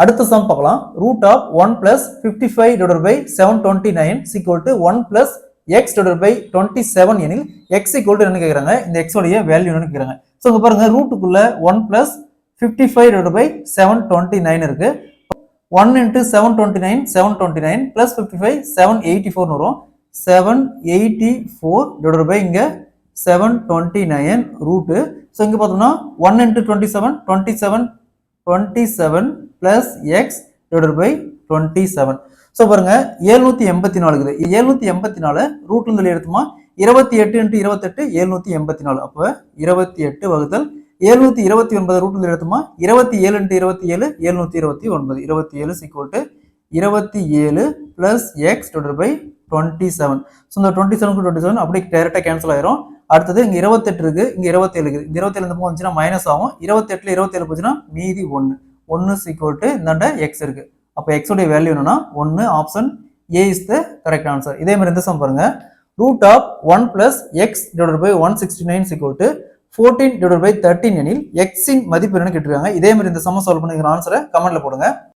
அடுத்த சம் பார்க்கலாம். Root of 1 plus 55 divided by 729 is equal to 1 plus x divided by 27 எனில் x equal to என்ன கேக்குறாங்க, இந்த x உடைய வேல்யூ என்னன்னு கேக்குறாங்க. சோ இங்க பாருங்க ரூட்டுக்குள்ள 1 plus 55 divided by 729 இருக்கு. 1 into 729 729 plus 55 784 வரும். 784 divided by இங்க 729 ரூட். சோ இங்க பார்த்தோம்னா 1 into 27 27 plus x divided by 27. So பாருங்க 784 இருக்குது. 784 ரூட்ல இருந்து எடுத்துமா 28 into 28 784. அப்ப 28 வகுத்தல் 729 ரூட்ல இருந்து எடுத்துமா 27 into 27 729. 27 is equal to 27 plus x divided by 27. So இந்த 27 க்கு 27 அப்படியே டைரக்டா கேன்சல் ஆயிரும். அடுத்தது இங்க 28 இருக்கு, இங்க 27 இருக்கு. இந்த 27 இந்த பக்கம் வந்துச்சுனா மைனஸ் ஆகும். 28ல 27 போச்சுனா மீதி 1. 1 is equal to இந்தாண்ட x இருக்கு. அப்ப x உடைய வேல்யூ என்னன்னா 1. Option A is the correct answer. இதே மாதிரி இந்த சம் பாருங்க. root of 1 plus x divided by 169 is equal to 14 divided by 13 எனில் x இன் மதிப்பு என்னன்னு கேட்டிருக்காங்க. இதே மாதிரி இந்த சம் சால்வ் பண்ணுங்க. ஆன்சரை கமெண்ட்ல போடுங்க.